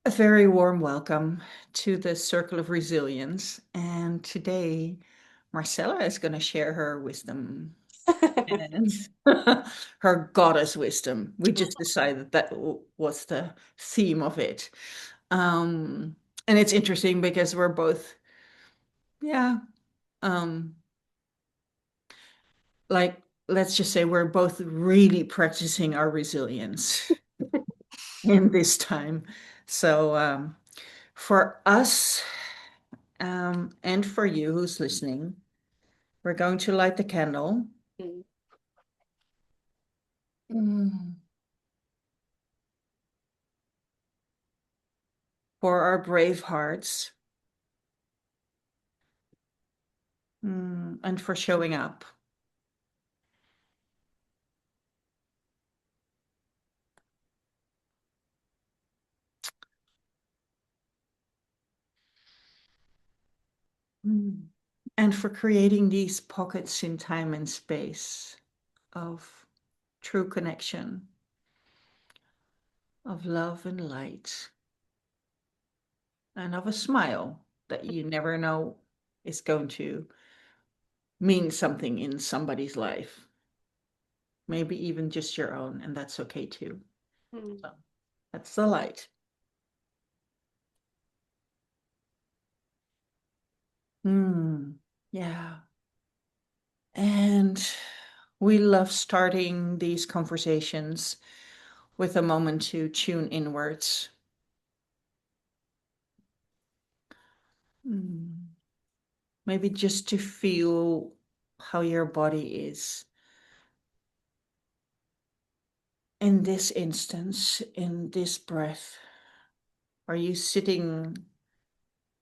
A very warm welcome to the Circle of Resilience. And today, Marcella is going to share her wisdom and her goddess wisdom. We just decided that was the theme of it. Um, and it's interesting because we're both, yeah, um, like, let's just say we're both really practicing our resilience in this time. So, for us, and for you who's listening, we're going to light the candle. Mm. Mm. For our brave hearts. And for showing up. Mm. And for creating these pockets in time and space of true connection, of love and light, and of a smile that you never know is going to mean something in somebody's life. Maybe even just your own, and that's okay too. Mm. So that's the light. Yeah. And we love starting these conversations with a moment to tune inwards. Mm. Maybe just to feel how your body is. In this instance, in this breath, are you sitting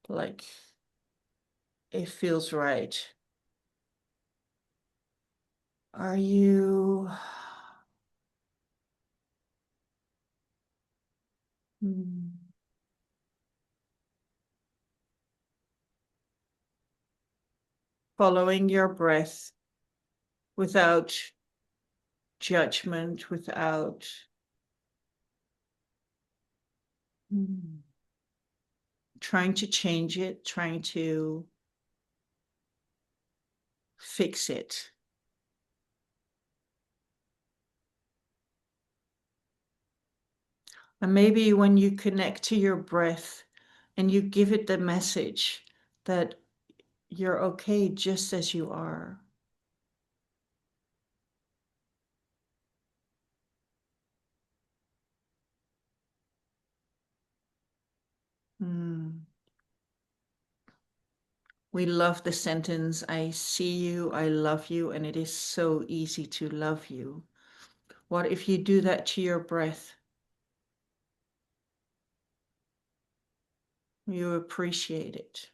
like it feels right? Are you mm, following your breath without judgment, without mm, trying to change it, trying to fix it? And maybe when you connect to your breath and you give it the message that you're okay just as you are. Mm. We love the sentence, I see you, I love you, and it is so easy to love you. What if you do that to your breath? You appreciate it.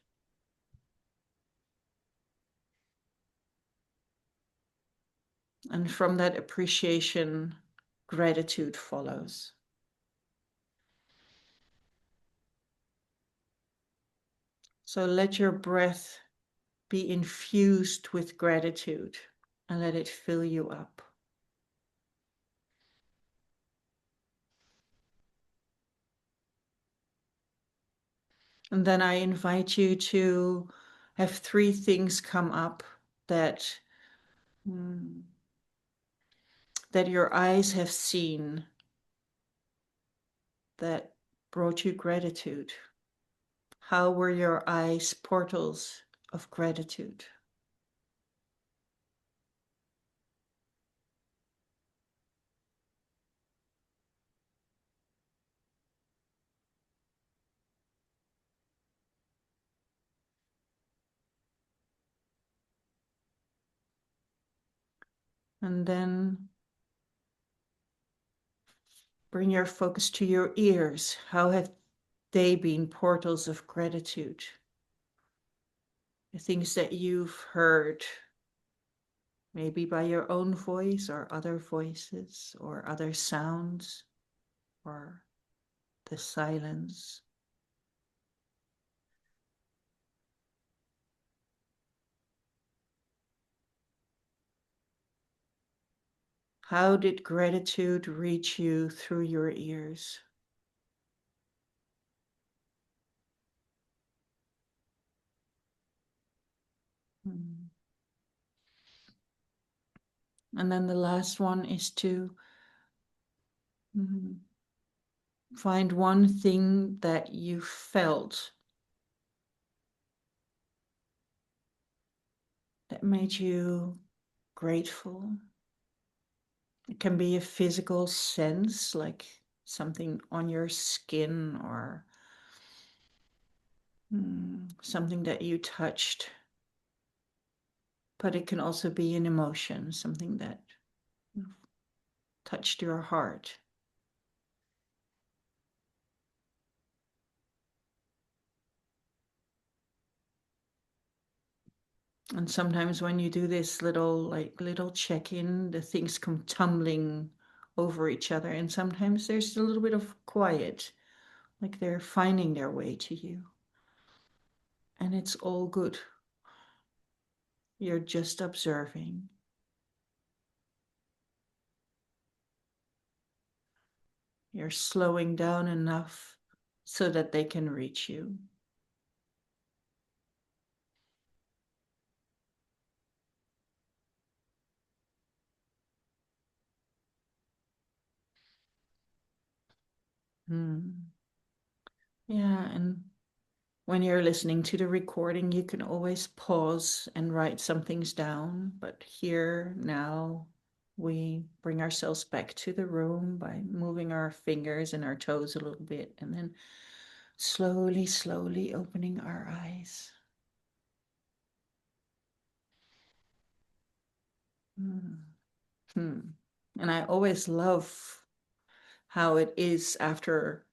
And from that appreciation, gratitude follows. So let your breath be infused with gratitude and let it fill you up. And then I invite you to have three things come up that mm, that your eyes have seen that brought you gratitude. How were your eyes portals of gratitude? And then bring your focus to your ears. How have they been portals of gratitude? The things that you've heard, maybe by your own voice or other voices or other sounds or the silence. How did gratitude reach you through your ears? And then the last one is to mm, find one thing that you felt that made you grateful. It can be a physical sense, like something on your skin or something that you touched, but it can also be an emotion, something that touched your heart. And sometimes when you do this little check-in, the things come tumbling over each other. And sometimes there's a little bit of quiet, like they're finding their way to you. And it's all good. You're just observing. You're slowing down enough so that they can reach you. Hmm. Yeah, and when you're listening to the recording, you can always pause and write some things down. But here, now, we bring ourselves back to the room by moving our fingers and our toes a little bit, and then slowly, slowly opening our eyes. Hmm. Hmm. And I always love how it is after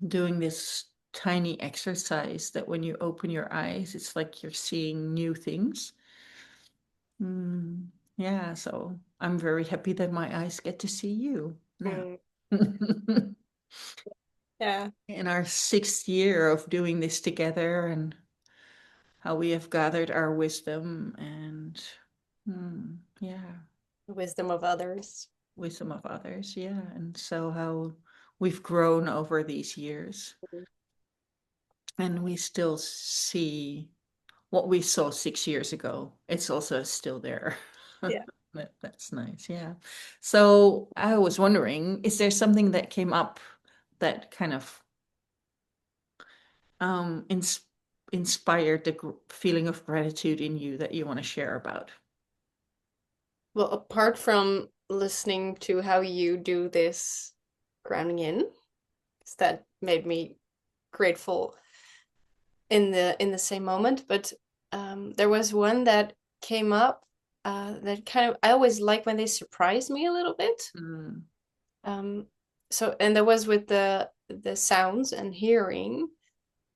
doing this tiny exercise that when you open your eyes, it's like you're seeing new things. Yeah, so I'm very happy that my eyes get to see you now. Mm, yeah. In our 6th year of doing this together and how we have gathered our wisdom and yeah, Wisdom of others. wisdom of others, yeah, and so how we've grown over these years Mm, and we still see what we saw 6 years ago. It's also still there. yeah. That's nice. Yeah. So I was wondering, is there something that came up that kind of inspired the feeling of gratitude in you that you want to share about? Well, apart from listening to how you do this grounding in, 'cause that made me grateful in the same moment, but there was one that came up that kind of I always like when they surprise me a little bit. Mm, Um, so and that was with the sounds and hearing,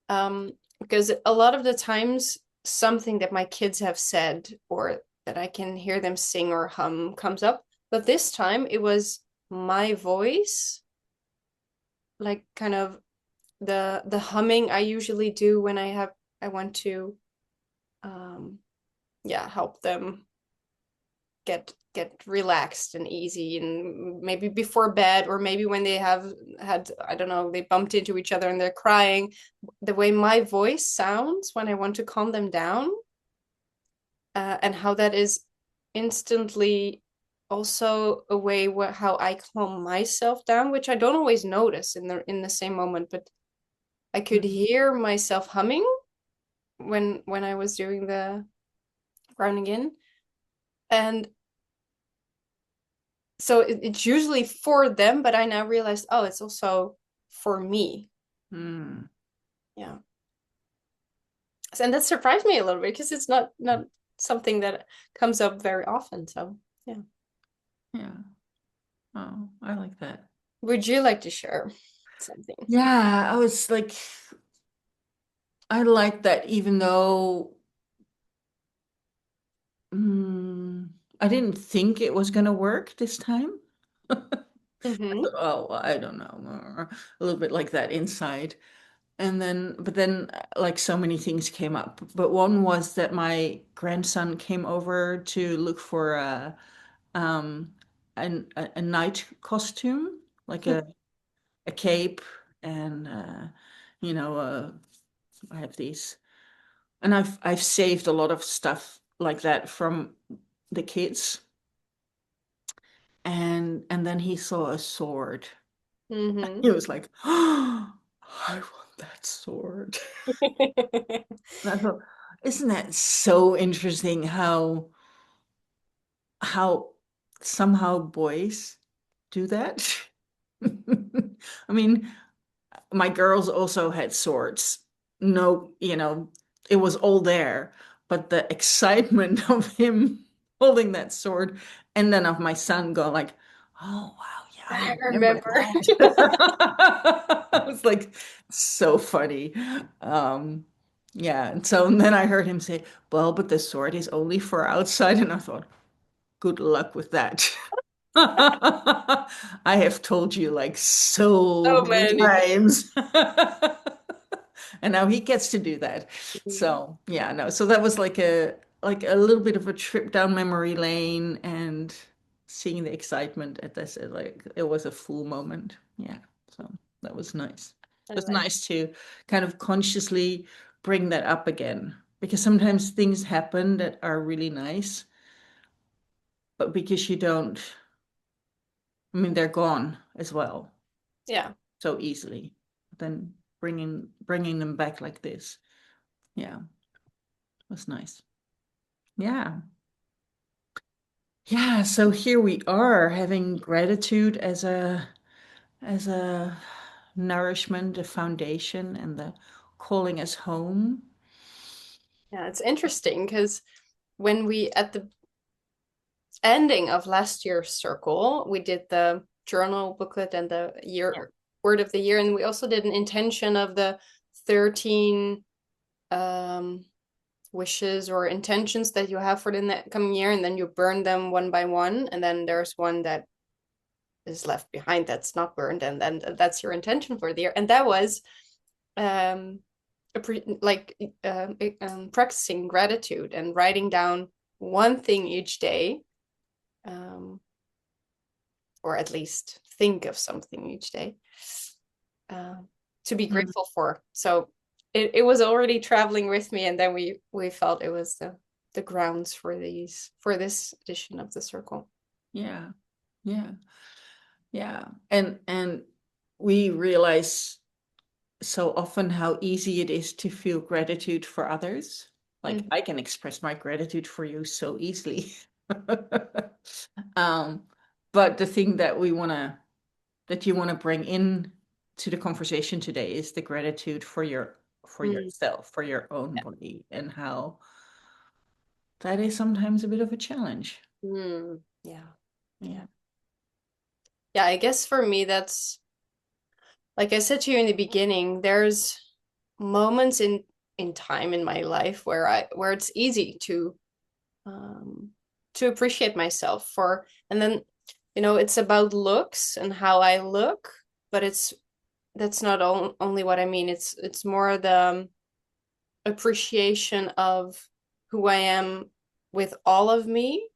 because a lot of the times something that my kids have said or that I can hear them sing or hum comes up, but this time it was my voice, like kind of the humming I usually do when I want to um yeah, help them get relaxed and easy, and maybe before bed or maybe when they have had, I don't know, they bumped into each other and they're crying. The way my voice sounds when I want to calm them down, and how that is instantly also a way how I calm myself down, which I don't always notice in the same moment, but I could mm, hear myself humming when I was doing the grounding in. And so it's usually for them, but I now realized, oh, it's also for me. mm, Yeah. And that surprised me a little bit because it's not something that comes up very often. So yeah. yeah. Oh, I like that. Would you like to share something? Yeah, I was like, I like that even though mm, I didn't think it was gonna work this time. I Mm-hmm. thought, oh, well, I don't know, a little bit like that inside. And then, but then, like so many things came up. But one was that my grandson came over to look for um, a night costume, like a cape, and you know, I have these, and I've saved a lot of stuff like that from the kids. and then he saw a sword. Mm-hmm. He was like, "Oh, I want that sword." And I thought, isn't that so interesting how somehow boys do that? I mean, my girls also had swords. No, it was all there, but the excitement of him holding that sword, and then of my son going like, "Oh wow, yeah, I I remember remember. that." It was like so funny. Yeah, and then I heard him say, "Well, but the sword is only for outside," and I thought, "Good luck with that." I have told you like so So many many. times. And now he gets to do that. So, yeah, no. So that was like a little bit of a trip down memory lane and seeing the excitement at this like it was a full moment. Yeah. So that was nice. I It was like. nice to kind of consciously bring that up again because sometimes things happen that are really nice, but because you don't I mean, they're gone as well Yeah, so easily. Then bringing them back like this, yeah, was nice. Yeah, yeah. So here we are having gratitude as a nourishment, a foundation, and the calling us home. yeah. It's interesting because when we at the ending of last year's circle, we did the journal booklet and the Yeah. year word of the year, and we also did an intention of the 13 um wishes or intentions that you have for the coming year, and then you burn them one by one, and then there's one that is left behind that's not burned, and then that's your intention for the year. And that was um like practicing gratitude and writing down one thing each day, um or at least think of something each day, uh, to be Mm, grateful for. So it was already traveling with me, and then we felt it was the grounds for this edition of the circle. yeah, yeah, yeah. And we realize so often how easy it is to feel gratitude for others. Like Mhm. I can express my gratitude for you so easily. Um, but the thing that you want to bring in to the conversation today is the gratitude for Mm. yourself, for your own body, and how that is sometimes a bit of a challenge. Mm. Yeah. Yeah. Yeah. Yeah, I guess for me that's like I said to you in the beginning, there's moments in time in my life where it's easy um to appreciate myself for, and then it's about looks and how I look, but that's not only what I mean. It's more the appreciation of who I am with all of me.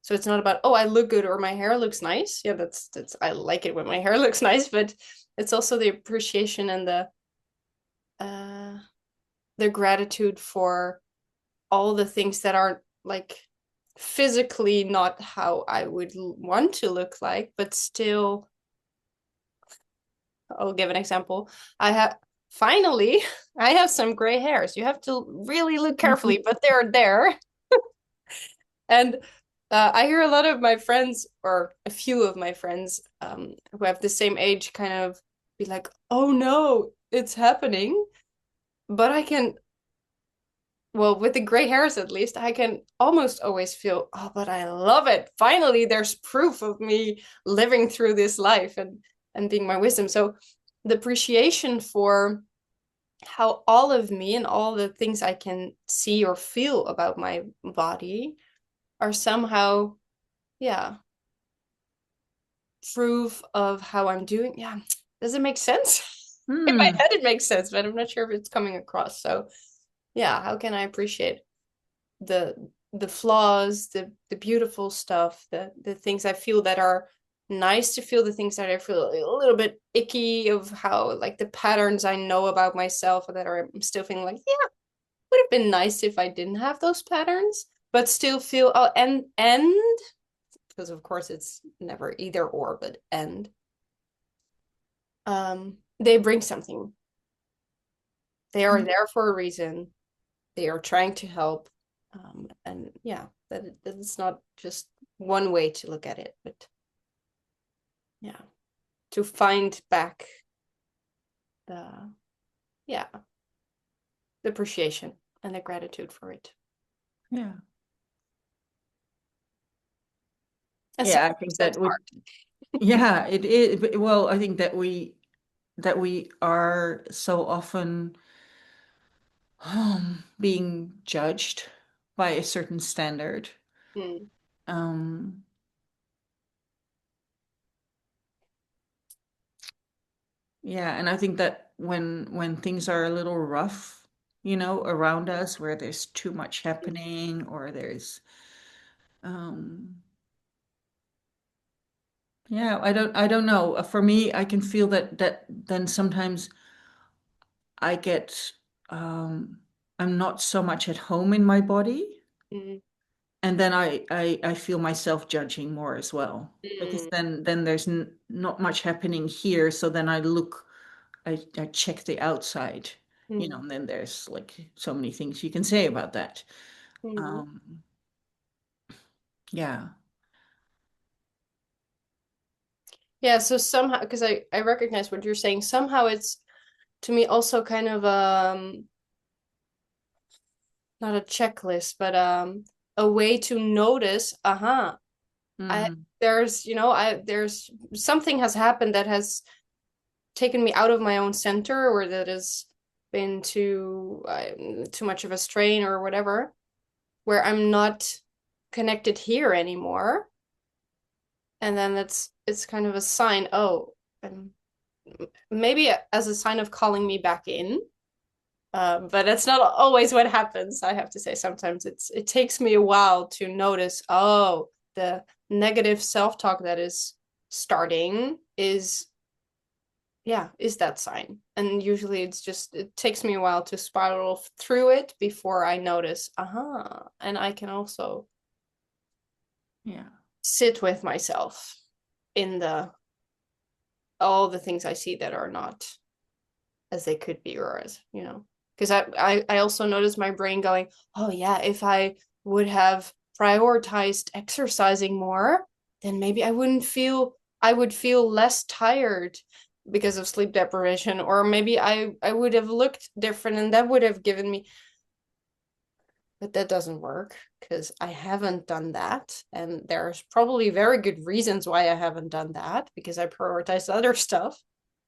So it's not about, oh, I look good or my hair looks nice. Yeah, that's I like it when my hair looks nice, but it's also the appreciation and uh the gratitude for all the things that aren't like physically not how I would want to look like, but still. I'll give an example. I have finally I have some gray hairs. You have to really look carefully, but they're there. And I hear a lot of my friends, or a few of my friends, who have the same age, kind of be like, "Oh no, it's happening." But I can, well, with the gray hairs at least, I can almost always feel, "Oh, but I love it. Finally, there's proof of me living through this life and being my wisdom." So the appreciation for how all of me and all the things I can see or feel about my body are somehow, yeah, proof of how I'm doing. Yeah. Does it make sense? In my Hmm. head, it makes sense, but I'm not sure if it's coming across. So, yeah, how can I appreciate the the flaws, the beautiful stuff, the things I feel that are nice to feel, the things that I feel a little bit icky of how like the patterns I know about myself that are I'm still feeling like, yeah, would have been nice if I didn't have those patterns, but still feel, oh, and because of course it's never either or, but and they bring something. They are there for a reason. They are trying to help. And yeah, that it's not just one way to look at it, but yeah, to find back the, yeah, the appreciation and the gratitude for it. Yeah. And Yeah, I sometimes think that that's would, hard. yeah, it is. Well, I think that we are so often being judged by a certain standard. Mm, Um, yeah, and I think that when things are a little rough, around us, where there's too much happening or there's um yeah, I don't know. For me, I can feel that then sometimes I get I'm not so much at home in my body. mm, And then I feel myself judging more as well because mm, then there's n not much happening here, so then I check the outside, mm, and then there's like so many things you can say about that. mm. um yeah. Yeah, so somehow, because I recognize what you're saying, somehow it's to me also kind of not a checklist, but a way to notice, I Mm, there's, there's something has happened that has taken me out of my own center, or that has been too much of a strain or whatever, where I'm not connected here anymore. And then it's kind of a sign, oh, um, maybe as a sign of calling me back in. But that's not always what happens. I have to say, sometimes it takes me a while to notice, oh, the negative self-talk that is starting is, yeah, is that sign. And usually it takes me a while to spiral through it before I notice, and I can also yeah. sit with myself in the all the things I see that are not as they could be, or as, because I also noticed my brain going, oh yeah, if I would have prioritized exercising more, then maybe I would feel less tired because of sleep deprivation, or maybe I would have looked different, and that would have given me, but that doesn't work because I haven't done that. And there's probably very good reasons why I haven't done that, because I prioritized other stuff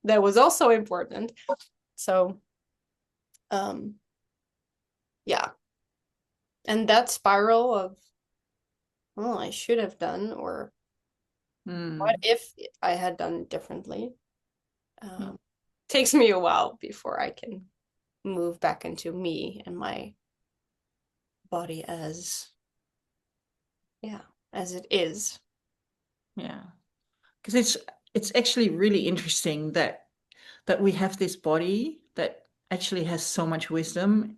that was also important. So, um, yeah. And that spiral of, well, I should have done, or what Mm, if I had done differently, yeah. um, takes me a while before I can move back into me and my body as, yeah, as it is. Yeah. Because it's actually really interesting that we have this body that actually has so much wisdom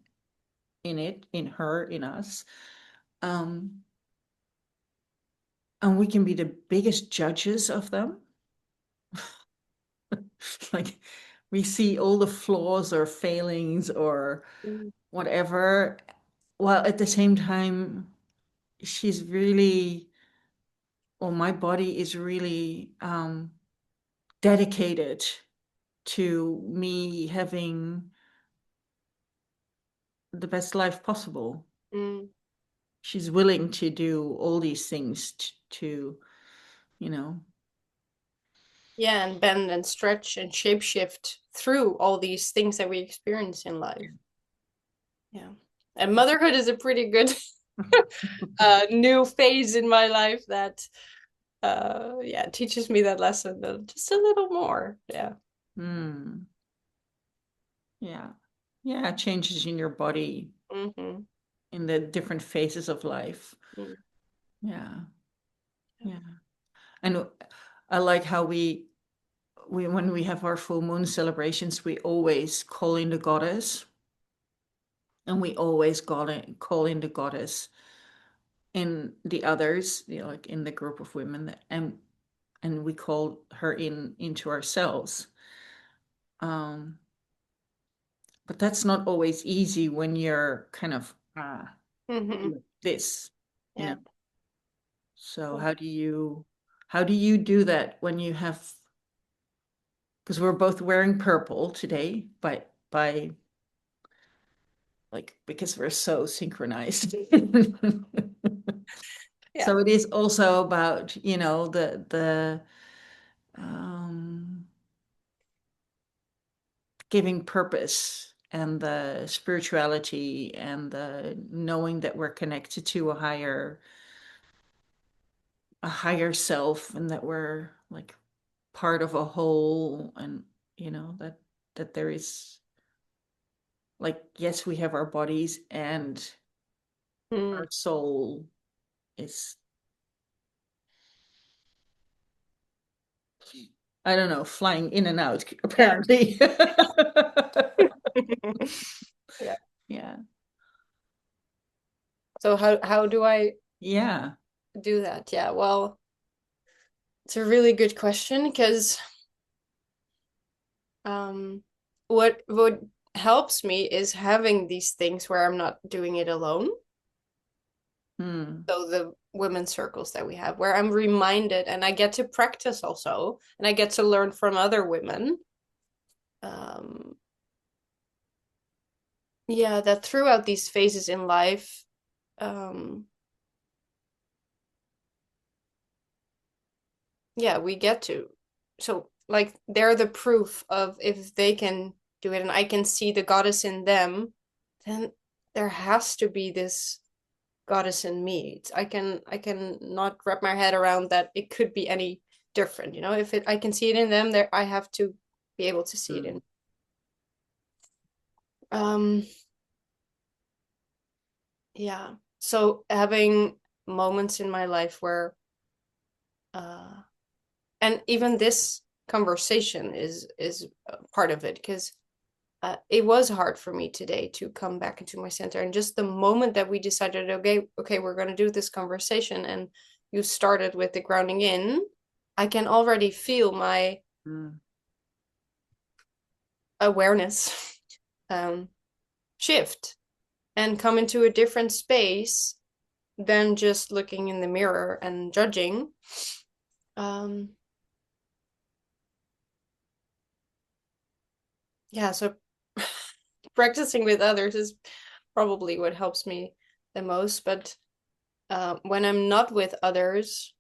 in it, in her, in us. Um, and we can be the biggest judges of them. Like we see all the flaws or failings or Mm, whatever, while at the same time, she's really, or my body is really dedicated to me having the best life possible. mm. She's willing to do all these things to, you know. Yeah, and bend and stretch and shapeshift through all these things that we experience in life. Yeah. And motherhood is a pretty good new phase in my life that yeah, teaches me that lesson just a little more. Yeah. Hmm. Yeah. Yeah, changes in your body Mm-hmm. in the different phases of life. Mm, Yeah. yeah. Yeah. And I like how we when we have our full moon celebrations, we always call in the goddess, and we always call in the goddess in the others, like in the group of women, and we call her into ourselves. Um, but that's not always easy when you're kind of Mm-hmm. like this, you Yeah. know. So how do you do that when you have, because we're both wearing purple today, by like because we're so synchronized. Yeah. So it is also about, the um giving purpose and the spirituality and the knowing that we're connected to a higher self, and that we're like part of a whole, and that there is, like, yes, we have our bodies, and Mm. our soul is, I don't know, flying in and out Yeah. apparently. Yeah. Yeah. So how do I Yeah. do that? Yeah, well, it's a really good question because um what helps me is having these things where I'm not doing it alone. Hmm. So the women's circles that we have, where I'm reminded and I get to practice also, and I get to learn from other women. Um, yeah, that throughout these phases in life, um, yeah, we get to. So, like, they're the proof of if they can do it and I can see the goddess in them, then there has to be this goddess in me. I can not wrap my head around that it could be any different, if I can see it in them, there I have to be able to see it Hmm. in. Um, yeah. So having moments in my life where uh and even this conversation is part of it because it was hard for me today to come back into my center. And just the moment that we decided, okay, we're going to do this conversation, and you started with the grounding in, I can already feel my Hmm. awareness um, shift and come into a different space than just looking in the mirror and judging. Um, yeah, so practicing with others is probably what helps me the most. But when I'm not with others,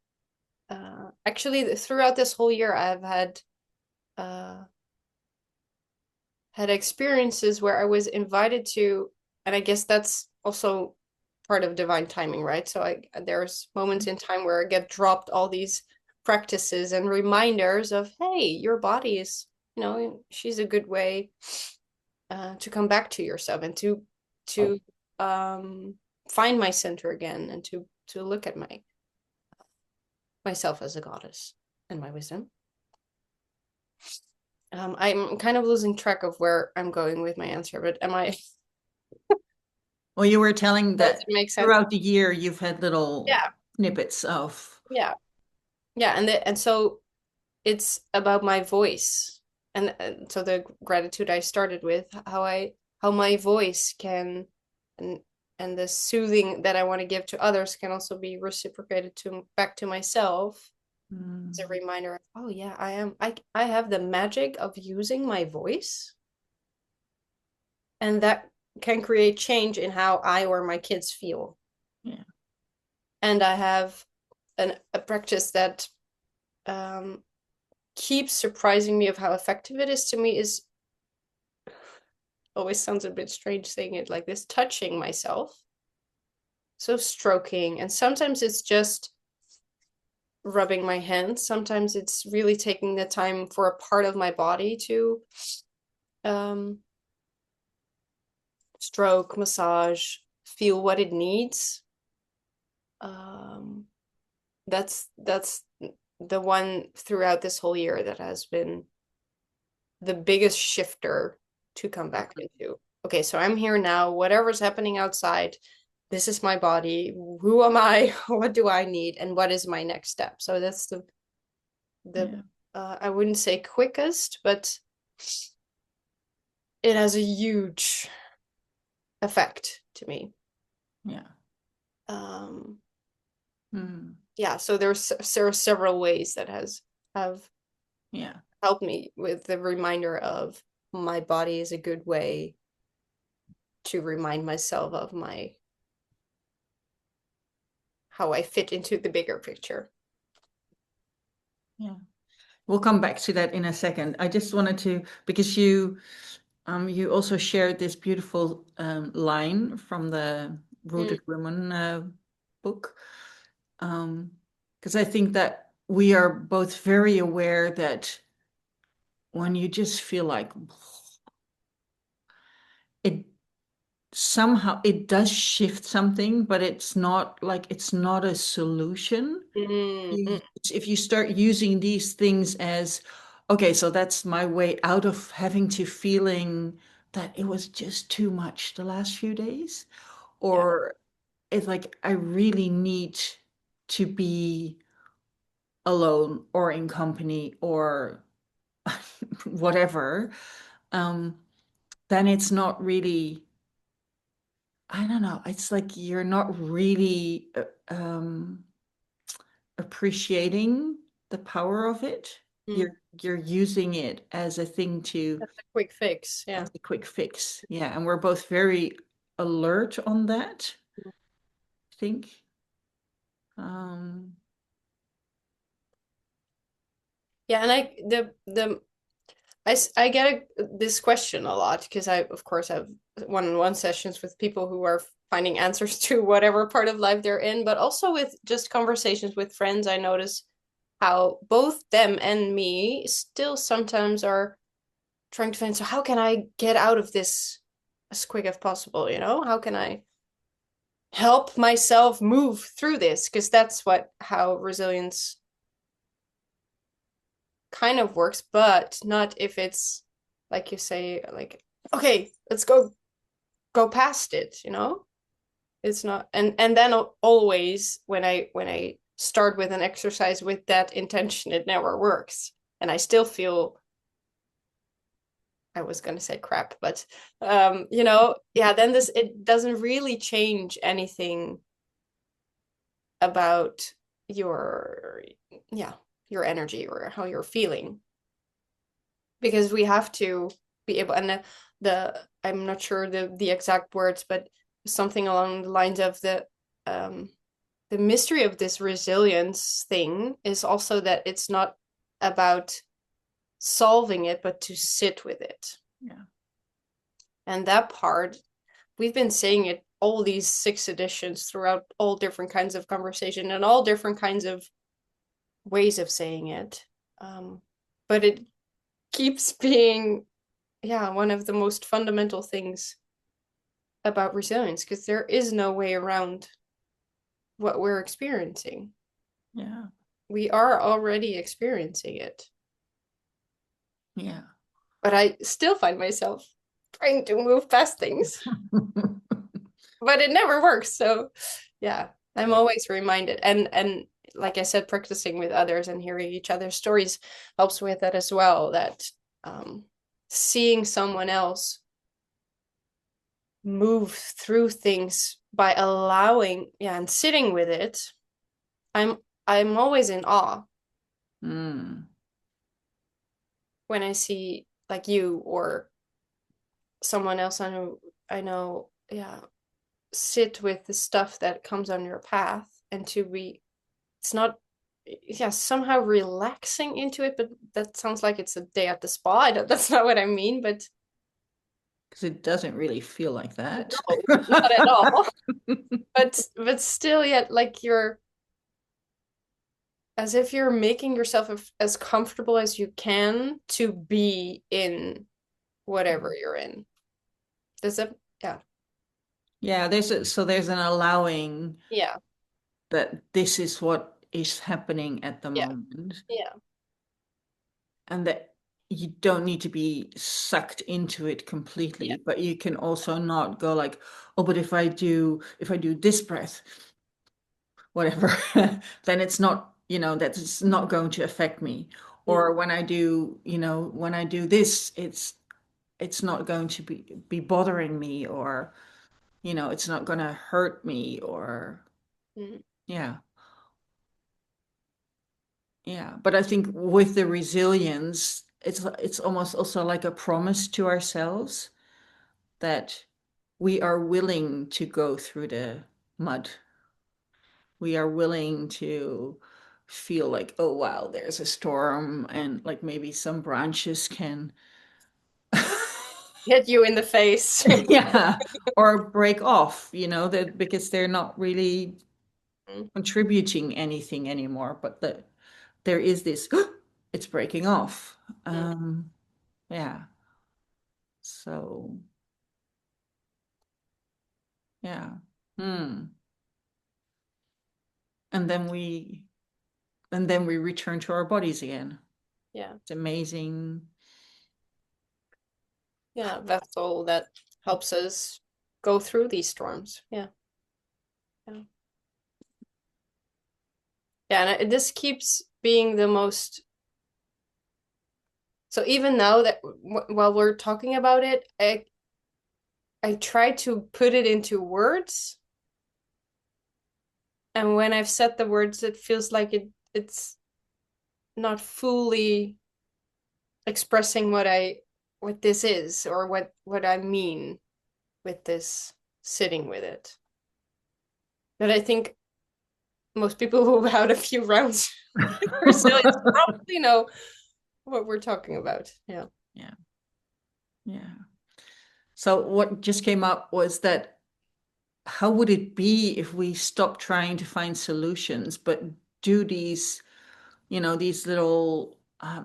actually, throughout this whole year, I've uh, had experiences where I was invited to, and I guess that's also part of divine timing, right? So there's moments in time where I get dropped all these practices and reminders of, hey, your body is, she's a good way to come back to yourself and to um, find my center again and to look at myself as a goddess and my wisdom. I'm kind of losing track of where I'm going with my answer, but am I Well, you were telling does that it make sense? throughout the year you've had little Yeah, snippets of. yeah, yeah, and so it's about my voice, and so the gratitude I started with, how my voice can, and and the soothing that I want to give to others can also be reciprocated to back to myself as a Mm. reminder of, oh yeah, I have the magic of using my voice, and that can create change in how I or my kids feel. Yeah. And I have a practice that um, keeps surprising me of how effective it is to me is always sounds a bit strange saying it like this, touching myself. So stroking, and sometimes it's just rubbing my hands. Sometimes it's really taking the time for a part of my body to um, stroke, massage, feel what it needs. Um, that's the one throughout this whole year that has been the biggest shifter to come back into. Okay, so I'm here now. Whatever's happening outside, this is my body. Who am I? What do I need? And what is my next step? So that's the Yeah. I wouldn't say quickest, but it has a huge effect to me. Yeah. Um, Mm. yeah, so there are several ways that has have Yeah. helped me with the reminder of my body is a good way to remind myself of my how I fit into the bigger picture. Yeah. We'll come back to that in a second. I just wanted to, because you also shared this beautiful line from the Mm, Rooted Women book. Because I think that we are both very aware that when you just feel like it somehow it does shift something, but it's not like it's not a solution. mm, mm, If you start using these things as, okay, so that's my way out of having to feeling that it was just too much the last few days, yeah, or it's like I really need to be alone or in company or whatever, um, then it's not really, I don't know, it's like you're not really appreciating the power of it. mm. You're using it as a thing to That's a quick fix. as Yeah. a quick fix. Yeah, and we're both very alert on that, I think. Um, Yeah, and I get this question a lot because I, of course, have one-on-one sessions with people who are finding answers to whatever part of life they're in, but also with just conversations with friends. I notice how both them and me still sometimes are trying to find, so how can I get out of this as quick as possible, you know? How can I help myself move through this? Because that's what how resilience kind of works, but not if it's like you say, like, okay, let's go past it, you know? It's not and then always when I start with an exercise with that intention, it never works. And I still feel I was gonna say crap, but you know, yeah, then this it doesn't really change anything about your yeah, your energy or how you're feeling. Because we have to be able and the I'm not sure the exact words, but something along the lines of the mystery of this resilience thing is also that it's not about solving it, but to sit with it. yeah, And that part, we've been saying it all these six editions throughout all different kinds of conversation and all different kinds of ways of saying it. But it keeps being, yeah, one of the most fundamental things about resilience because there is no way around what we're experiencing. yeah, We are already experiencing it. yeah. But I still find myself trying to move past things, but it never works. So, yeah, I'm Yeah, always reminded. And like I said, practicing with others and hearing each other's stories helps with that as well. That um, seeing someone else move through things by allowing, yeah, and sitting with it, I'm I'm always in awe mm, when I see like you or someone else I know, yeah, sit with the stuff that comes on your path and to be it's not yeah, somehow relaxing into it, but that sounds like it's a day at the spa. That's not what I mean, but because it doesn't really feel like that. no, not at all. But still yet like you're as if you're making yourself as comfortable as you can to be in whatever you're in. Does that, yeah, Yeah, there's an allowing yeah, that this is what is happening at the yeah, moment, yeah, and that you don't need to be sucked into it Yeah. completely, but you can also not go like, oh, but if I do this breath, whatever, then it's not, that's not going to affect me. Mm, Or when I do this, it's not going to be bothering me, or it's not going to hurt me, or mm, yeah. Yeah, but I think with the resilience, it's almost also like a promise to ourselves that we are willing to go through the mud. We are willing to feel like, oh wow, there's a storm, and like maybe some branches can hit you in the face. yeah, or break off, that because they're not really Mm, contributing anything anymore, but there is this it's breaking off. mm, Yeah. So, yeah. Hmm. And then we return to our bodies again. yeah. It's amazing. Yeah, that's all that helps us go through these storms. Yeah. Yeah. Yeah, and this keeps being the most. So even now that while we're talking about it, I try to put it into words, and when I've said the words, it feels like it's not fully expressing what this is or what I mean with this sitting with it. But I think most people who've had a few rounds resilience probably know what we're talking about. Yeah. Yeah. Yeah. So what just came up was that how would it be if we stop trying to find solutions, but do these little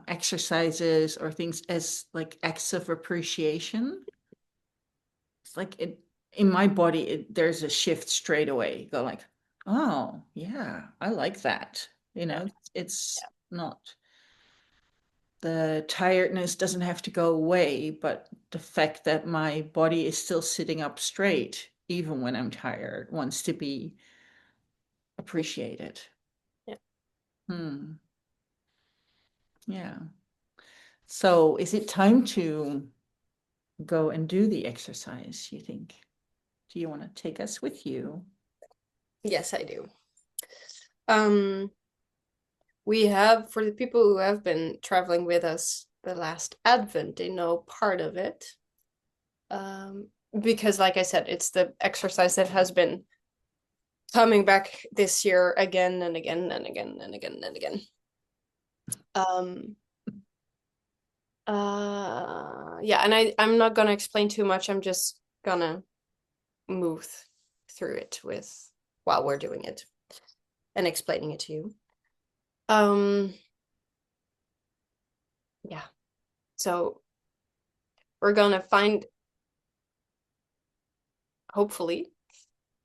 exercises or things as like acts of appreciation? It's like in my body, there's a shift straight away. You go like, oh yeah, I like that. Yeah. It's not the tiredness doesn't have to go away, but the fact that my body is still sitting up straight, even when I'm tired, wants to be appreciated. Yeah. Hmm. Yeah. So is it time to go and do the exercise, you think? Do you want to take us with you? Yes, I do. Um, we have, for the people who have been traveling with us the last Advent, they know part of it. Because like I said, it's the exercise that has been coming back this year again and again and again and again and again. Um, yeah, and I'm not gonna explain too much. I'm just gonna move through it with while we're doing it and explaining it to you. Um, yeah. So we're gonna find, hopefully,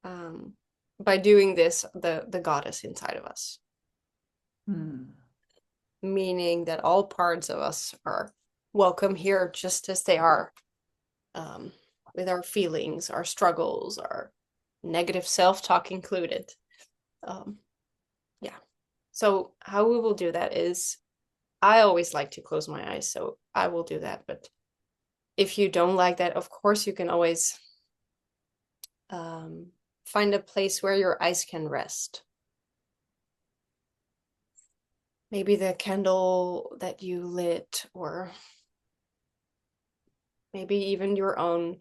um, by doing this, the goddess inside of us, Hmm. meaning that all parts of us are welcome here just as they are, um, with our feelings, our struggles, our negative self-talk included. Um, yeah. So how we will do that is I always like to close my eyes, so I will do that. But if you don't like that, of course, you can always um, find a place where your eyes can rest. Maybe the candle that you lit, or maybe even your own,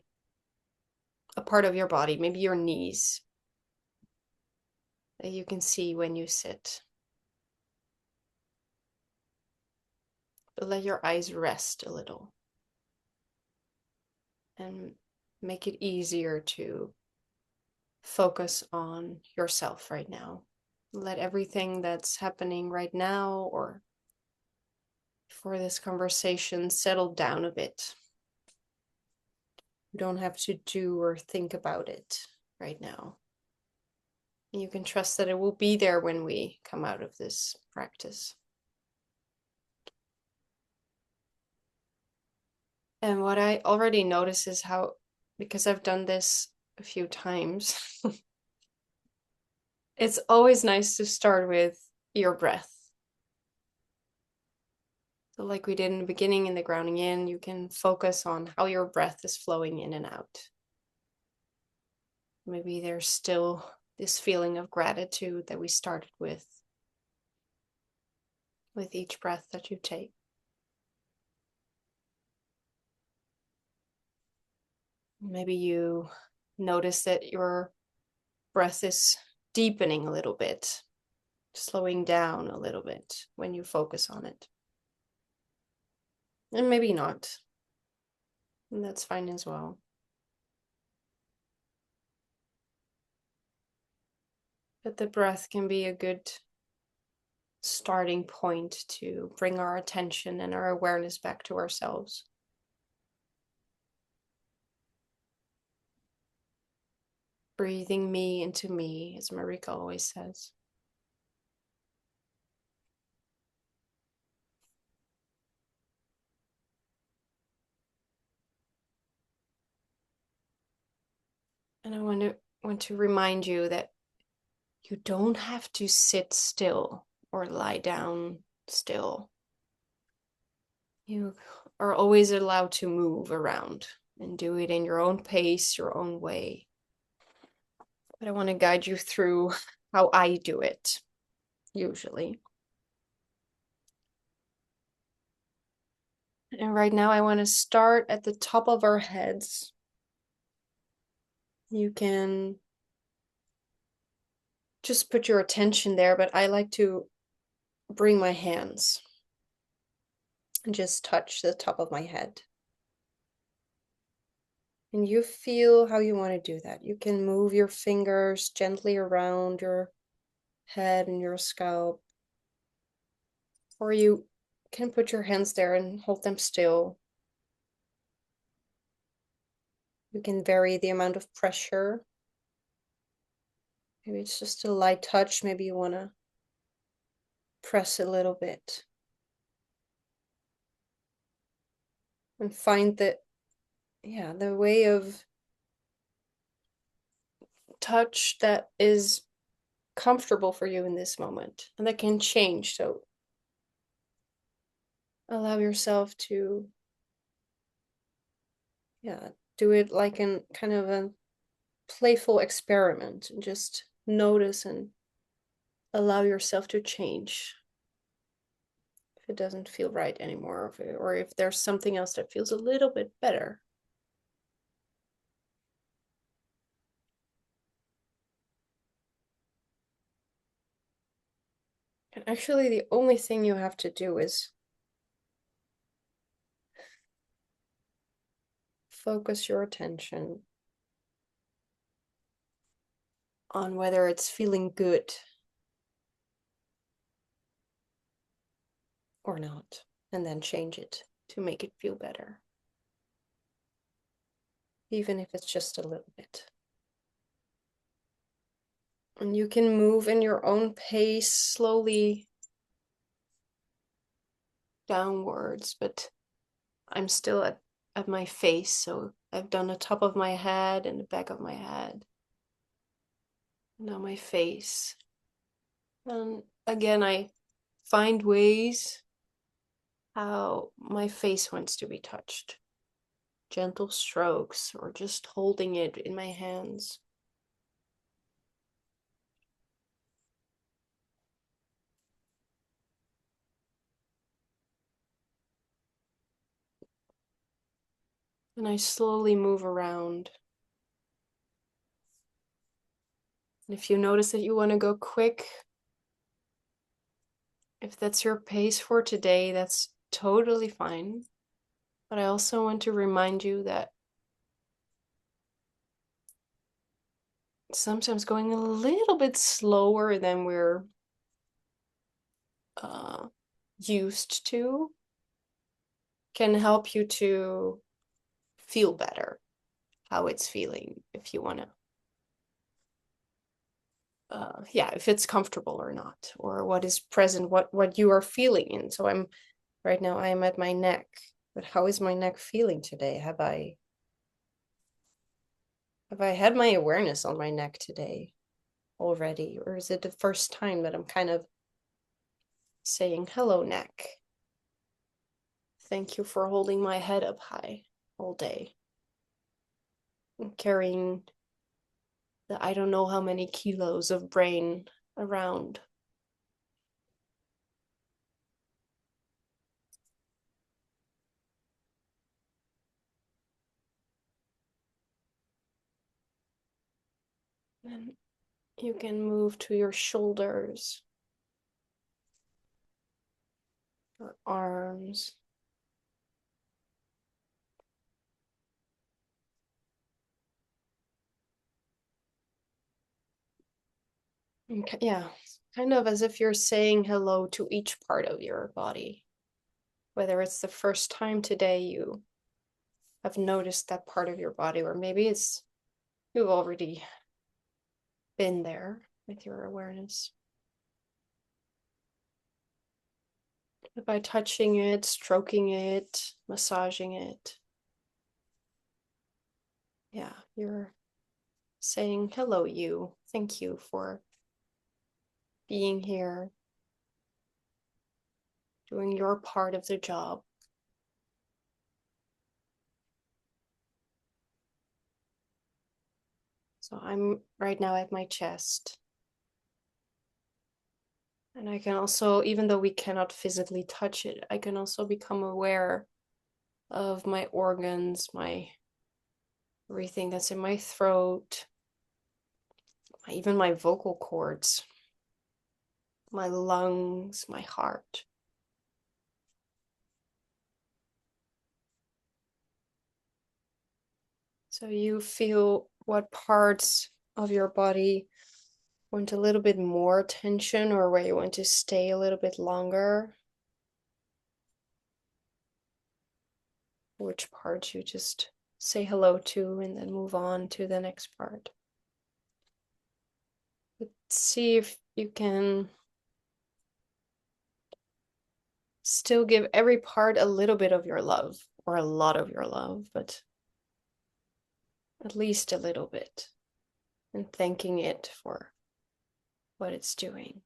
a part of your body, maybe your knees that you can see when you sit. But let your eyes rest a little and make it easier to focus on yourself right now. Let everything that's happening right now or for this conversation settle down a bit. You don't have to do or think about it right now. You can trust that it will be there when we come out of this practice. And what I already notice is how, because I've done this a few times, it's always nice to start with your breath. So, like we did in the beginning in the grounding in, you can focus on how your breath is flowing in and out. Maybe there's still this feeling of gratitude that we started with each breath that you take. Maybe you notice that your breath is deepening a little bit, slowing down a little bit when you focus on it. And maybe not. And that's fine as well. But the breath can be a good starting point to bring our attention and our awareness back to ourselves. Breathing me into me, as Marika always says. And I want to remind you that you don't have to sit still or lie down still. You are always allowed to move around and do it in your own pace, your own way. But I want to guide you through how I do it, usually. And right now, I want to start at the top of our heads. You can just put your attention there, but I like to bring my hands and just touch the top of my head. And you feel how you want to do that. You can move your fingers gently around your head and your scalp, or you can put your hands there and hold them still. You can vary the amount of pressure. Maybe it's just a light touch. Maybe you want to press a little bit. And find the way of touch that is comfortable for you in this moment. And that can change. So allow yourself to do it like an kind of a playful experiment, and just notice and allow yourself to change if it doesn't feel right anymore, or if there's something else that feels a little bit better. And actually, the only thing you have to do is focus your attention on whether it's feeling good or not, and then change it to make it feel better, even if it's just a little bit. And you can move in your own pace, slowly downwards, but I'm still at my face, so I've done the top of my head and the back of my head. Now my face. And again, I find ways how my face wants to be touched. Gentle strokes, or just holding it in my hands. And I slowly move around. And if you notice that you want to go quick, if that's your pace for today, that's totally fine. But I also want to remind you that sometimes going a little bit slower than we're uh, used to can help you to feel better how it's feeling, if you want to if it's comfortable or not, or what is present, what you are feeling in. So I'm right now I'm at my neck, But how is my neck feeling today? Have I had my awareness on my neck today already? Or is it the first time that I'm kind of saying, hello, neck? Thank you for holding my head up high all day and carrying the I don't know how many kilos of brain around. And you can move to your shoulders, your arms. Okay, yeah, kind of as if you're saying hello to each part of your body. Whether it's the first time today you have noticed that part of your body, or maybe it's you've already been there with your awareness. By touching it, stroking it, massaging it. Yeah, you're saying, hello, you. Thank you for being here, doing your part of the job. So I'm right now at my chest. And I can also, even though we cannot physically touch it, I can also become aware of my organs, my everything that's in my throat, even my vocal cords, my lungs, my heart. So you feel what parts of your body want a little bit more attention or where you want to stay a little bit longer. Which parts you just say hello to and then move on to the next part. But see if you can still give every part a little bit of your love or a lot of your love, but at least a little bit, and thanking it for what it's doing.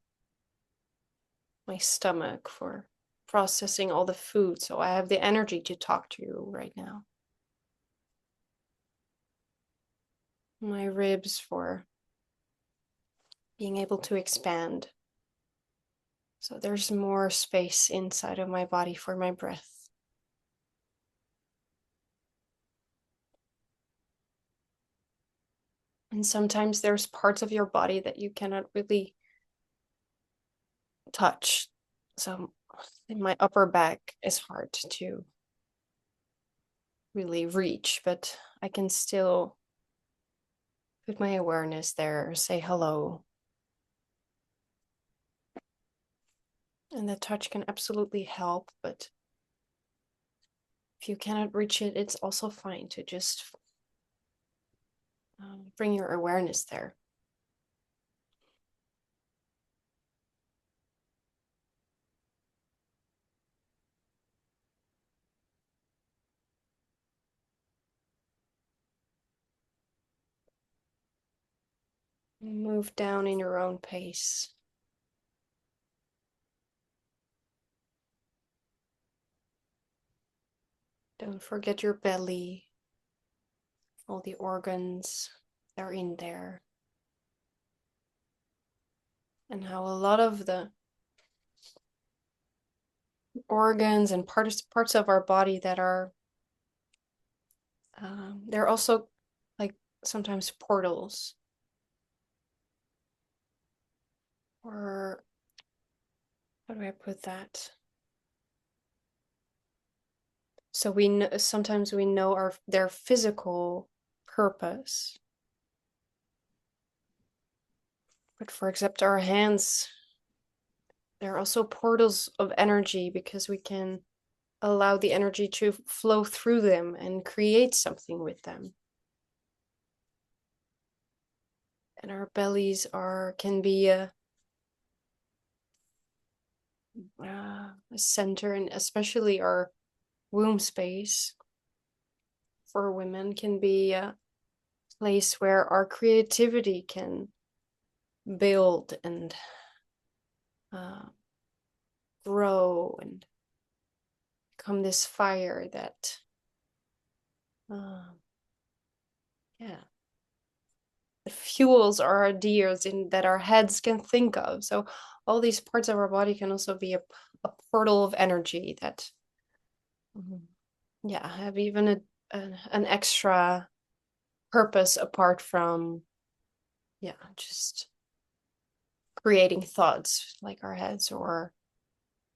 My stomach for processing all the food so I have the energy to talk to you right now. My ribs for being able to expand. So there's more space inside of my body for my breath. And sometimes there's parts of your body that you cannot really touch. So in my upper back is hard to really reach, but I can still put my awareness there, say hello. And the touch can absolutely help, but if you cannot reach it, it's also fine to just bring your awareness there. Move down in your own pace. Don't forget your belly, all the organs are in there. And how a lot of the organs and parts of our body that are, they're also like sometimes portals. Or how do I put that? So we know, sometimes we know their physical purpose. But for example, our hands, they're also portals of energy because we can allow the energy to flow through them and create something with them. And our bellies can be a center, and especially our womb space for women can be a place where our creativity can build and uh, grow and become this fire that, uh, yeah, that fuels our ideas in that our heads can think of. So all these parts of our body can also be a portal of energy that, yeah, have even an extra purpose apart from, yeah, just creating thoughts like our heads or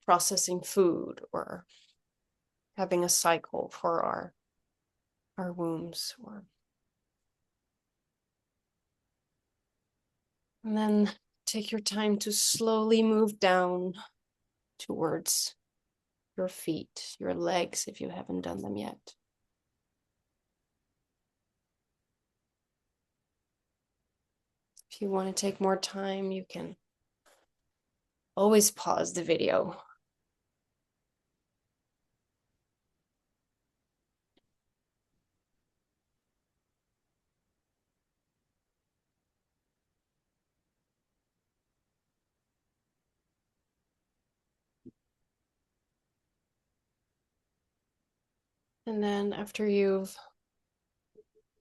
processing food or having a cycle for our wombs or and then take your time to slowly move down towards your feet, your legs if you haven't done them yet. If you want to take more time, you can always pause the video. And then after you've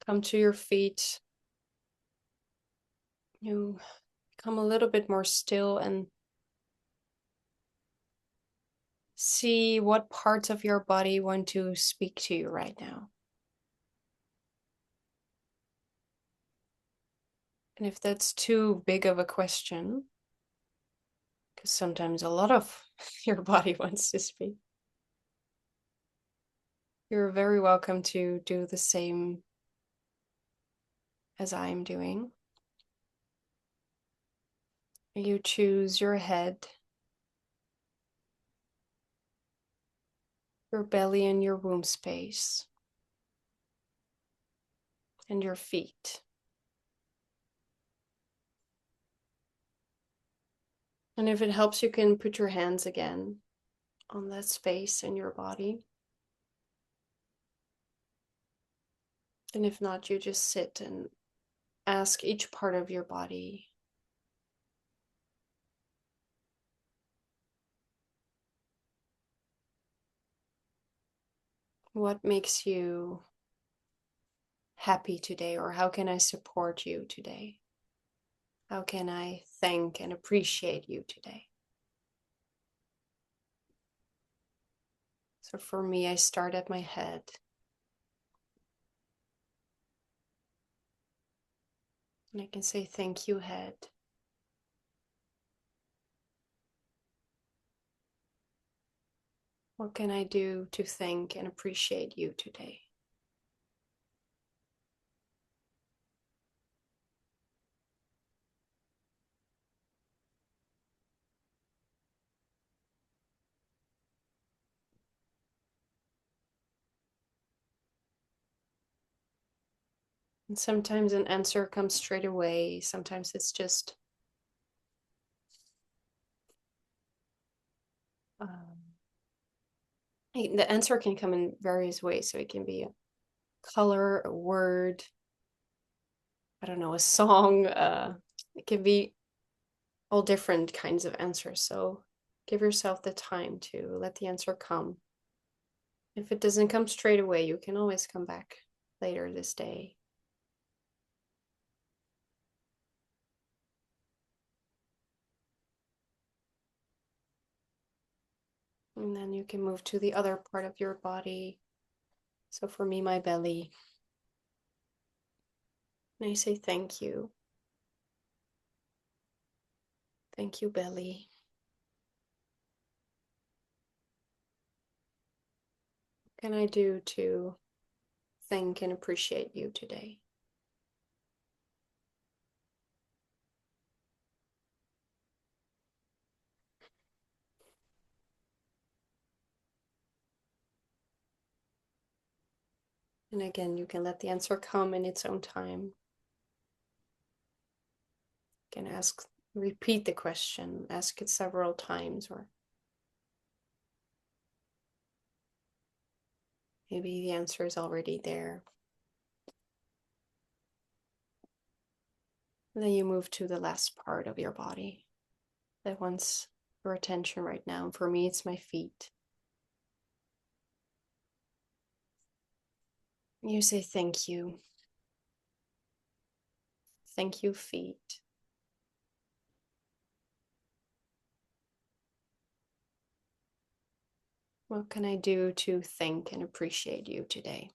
come to your feet, you become a little bit more still and see what parts of your body want to speak to you right now. And if that's too big of a question, because sometimes a lot of your body wants to speak, you're very welcome to do the same as I'm doing. You choose your head, your belly, and your womb space, and your feet. And if it helps, you can put your hands again on that space in your body. And if not, you just sit and ask each part of your body, what makes you happy today, or how can I support you today? How can I thank and appreciate you today? So for me, I start at my head. And I can say, thank you, head. What can I do to thank and appreciate you today? And sometimes an answer comes straight away. Sometimes it's just the answer can come in various ways. So it can be a color, a word, I don't know, a song. It can be all different kinds of answers. So give yourself the time to let the answer come. If it doesn't come straight away, you can always come back later this day. And then you can move to the other part of your body. So for me, my belly. And I say thank you. Thank you, belly. What can I do to thank and appreciate you today? And again, you can let the answer come in its own time. You can repeat the question, ask it several times, or Maybe the answer is already there. And then you move to the last part of your body that wants your attention right now. For me, it's my feet. You say thank you. Thank you, feet. What can I do to thank and appreciate you today?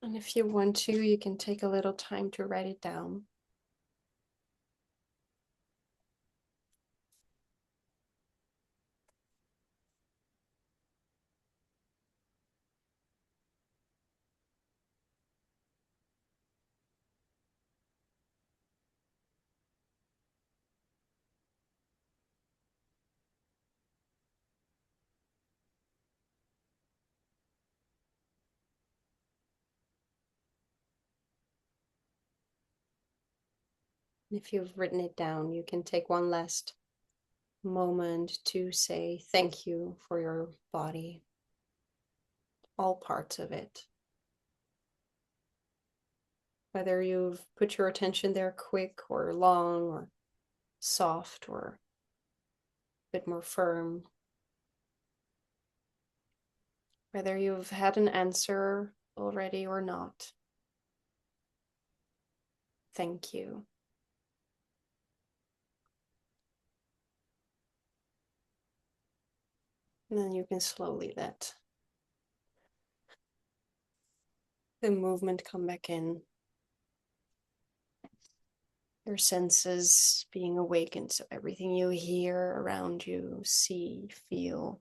And if you want to, you can take a little time to write it down. If you've written it down, you can take one last moment to say thank you for your body, all parts of it. Whether you've put your attention there quick or long or soft or a bit more firm. Whether you've had an answer already or not. Thank you. And then you can slowly let the movement come back in. Your senses being awakened, so everything you hear around you, see, feel.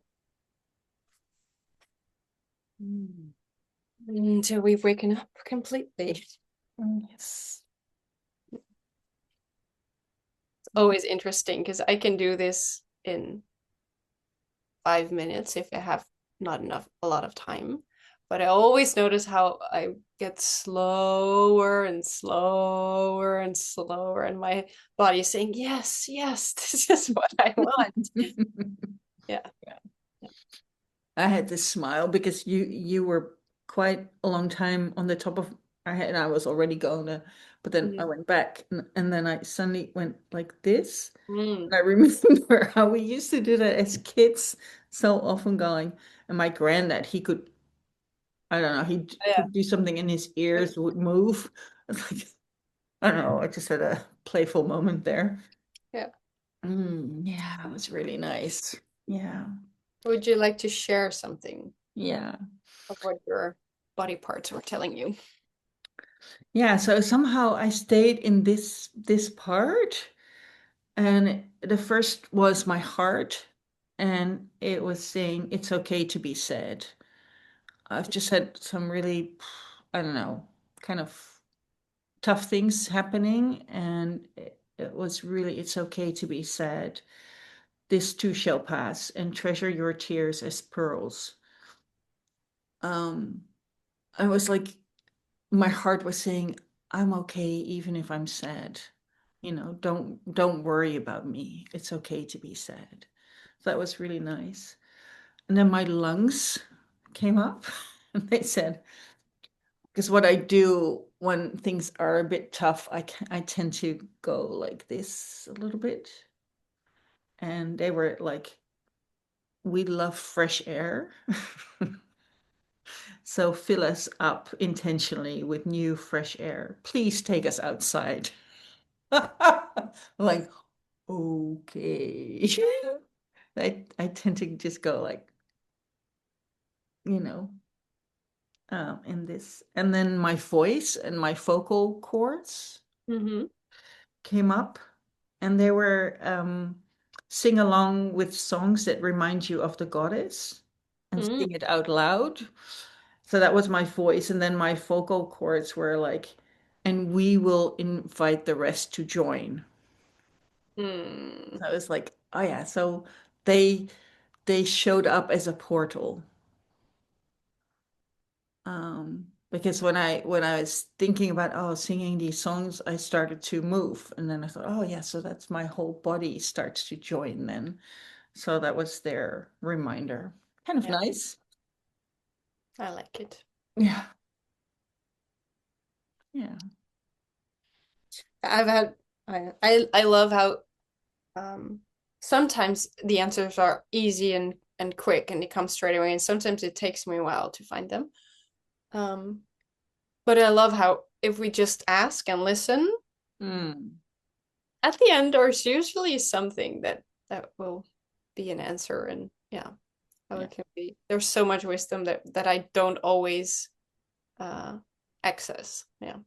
Until we've waken up completely. Yes. It's always interesting because I can do this in 5 minutes if I have not a lot of time. But I always notice how I get slower and slower and slower, and my body is saying, yes, yes, this is what I want. Yeah. I had this smile because you were quite a long time on the top of my head and I was already going to, but then I Mhm. went back and then I suddenly went like this. Mm. And I remember how we used to do that as kids so often going. And my granddad, he could, I don't know, he Yeah. could do something in his ears would move. It's like, I don't know, I just had a playful moment there. Yeah. Yeah, it was really nice. Yeah. Would you like to share something Yeah. of what your body parts were telling you? Yeah, so somehow I stayed in this part, and the first was my heart, and it was saying it's okay to be sad. I've just had some really, I don't know, kind of tough things happening, and it was really it's okay to be sad. This too shall pass, and treasure your tears as pearls. Um, I was like my heart was saying, I'm okay even if I'm sad. Don't worry about me. It's okay to be sad. So that was really nice. And then my lungs came up and they said, because what I do when things are a bit tough, I tend to go like this a little bit. And they were like, we love fresh air. So fill us up intentionally with new fresh air. Please take us outside. Like, okay. I tend to just go like, you know, in this. And then my voice and my vocal cords Mm-hmm. came up and they were sing along with songs that remind you of the goddess and Mm. sing it out loud. So that was my voice. And then my vocal cords were like, and we will invite the rest to join. Mm. So I was like, oh yeah. So they they showed up as a portal. Because when I was thinking about singing these songs, I started to move, and then I thought, oh yeah, so that's my whole body starts to join then. So that was their reminder. Kind of Yeah, nice. I like it. Yeah. Yeah. I've had I love how um sometimes the answers are easy and quick and they come straight away, and sometimes it takes me a while to find them. Um, but I love how if we just ask and listen, Mm. at the end there's usually something that will be an answer, and yeah, how Yeah. it can be. There's so much wisdom that I don't always uh access. Yeah.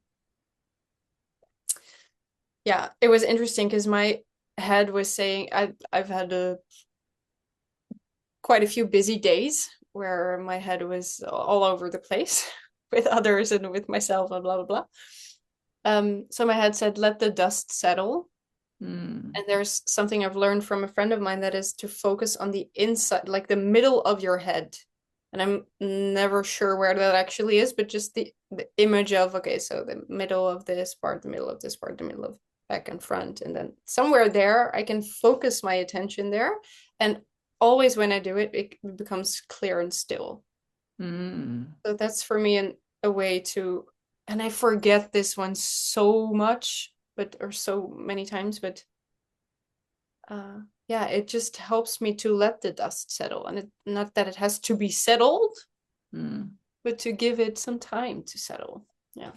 Yeah, it was interesting because my head was saying I've had quite a few busy days where my head was all over the place with others and with myself and blah blah blah. So my head said, "Let the dust settle." Mm. And there's something I've learned from a friend of mine that is to focus on the inside, like the middle of your head. And I'm never sure where that actually is, but just the image of, okay, so the middle of this part, the middle of this part, the middle of back and front. And then somewhere there, I can focus my attention there. And always when I do it, it becomes clear and still. Mm. So that's for me a way to, and I forget this one so much, but, or so many times, but uh yeah, it just helps me to let the dust settle, and not that it has to be settled, Mm. but to give it some time to settle. Yeah,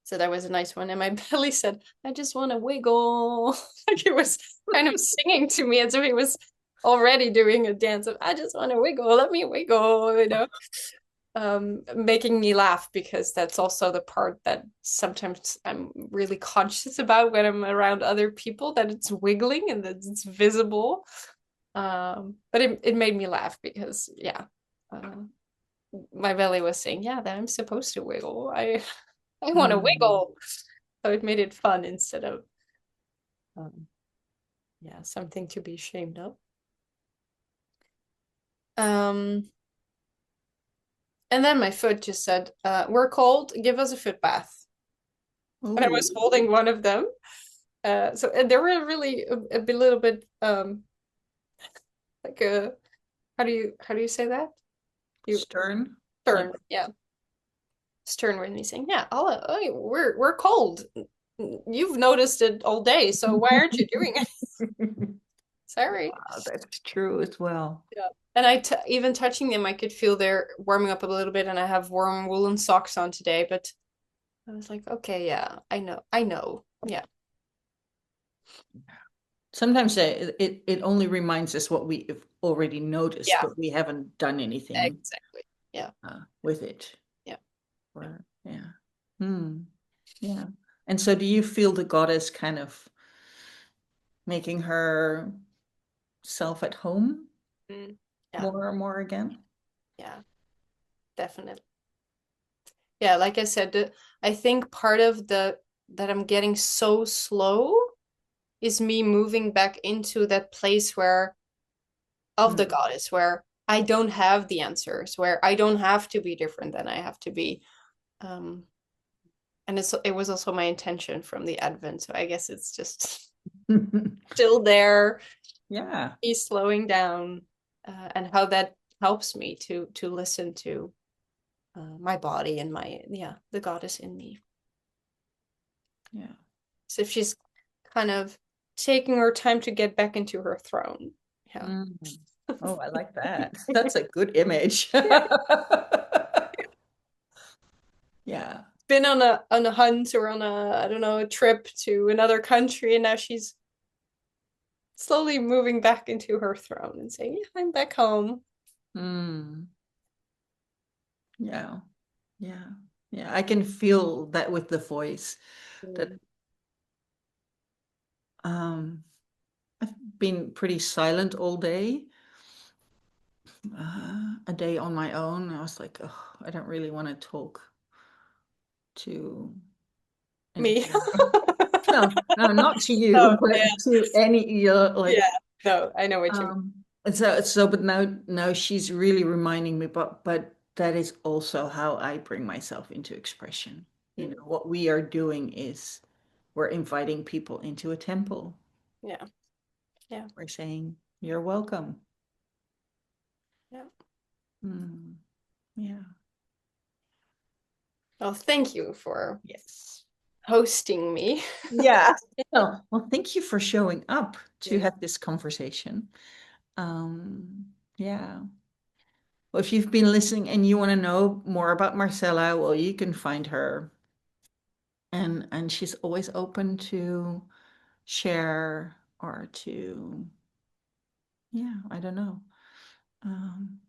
so that was a nice one, and my belly said, I just want to wiggle. Like it was kind of singing to me as if it was already doing a dance of, I just want to wiggle, let me wiggle, making me laugh because that's also the part that sometimes I'm really conscious about when I'm around other people, that it's wiggling and that it's visible. But it made me laugh because yeah, uh, my belly was saying, yeah, that I'm supposed to wiggle. I want to Mm. wiggle. So it made it fun instead of um, yeah, something to be ashamed of. Um, and then my foot just said, we're cold, give us a foot bath. And I Oh, was holding one of them. So and they were really little bit like a, how do you say that? You stern. Like, stern, yeah, stern with me saying, yeah, oh, we're cold. You've noticed it all day, so why aren't you doing it? Sorry. that's true as well. Yeah. And even touching them, I could feel they're warming up a little bit, and I have warm woolen socks on today, but I was like, okay, yeah, I know, yeah, Sometimes it only reminds us what we've already noticed, yeah, but we haven't done anything exactly, yeah, with it. yeah. Or, yeah. Hmm. Yeah. And so do you feel the goddess kind of making her self at home Mm, yeah, more and more again? yeah, definitely. Yeah, like I said, I think part of the that I'm getting so slow is me moving back into that place where of the Mm. goddess, where I don't have the answers, where I don't have to be different than I have to be. Um, and it was also my intention from the Advent, so I guess it's just still there. Yeah. He's slowing down, and how that helps me to listen to my body and my, yeah, the goddess in me. Yeah. So if she's kind of taking her time to get back into her throne. Yeah. Mm. Oh, I like that. That's a good image. Yeah. Been on a hunt or on a, I don't know, a trip to another country, and now she's slowly moving back into her throne and saying, yeah, I'm back home. Mm. Yeah. Yeah. Yeah. I can feel that with the voice that Mm. um I've been pretty silent all day. A day on my own. I was like, oh, I don't really want to talk to Me. anything. No, no, not to No, you, yeah, but to any, yeah. like, No, I know what you mean. um, But now she's really reminding me, but that is also how I bring myself into expression. You Mm. know, what we are doing is we're inviting people into a temple. Yeah, yeah, We're saying, you're welcome. yeah. Mm, yeah. Well, thank you for Yes. hosting me. Yeah. Well, thank you for showing up to Yeah. have this conversation. Yeah. Well, if you've been listening and you want to know more about Marcella, well, you can find her, and she's always open to share or to, yeah, I don't know. Um,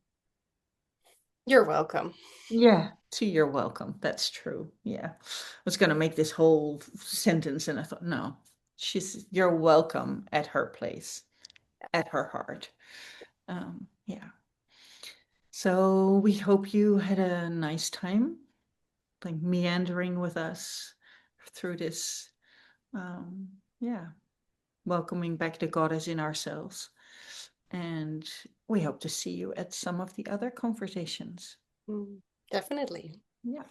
You're welcome. yeah, to you're welcome. That's true. Yeah. I was going to make this whole sentence and I thought, no, you're welcome at her place, at her heart. Yeah. So we hope you had a nice time, like meandering with us through this. Yeah, welcoming back the goddess in ourselves. And we hope to see you at some of the other conversations. Mm, definitely. Yeah.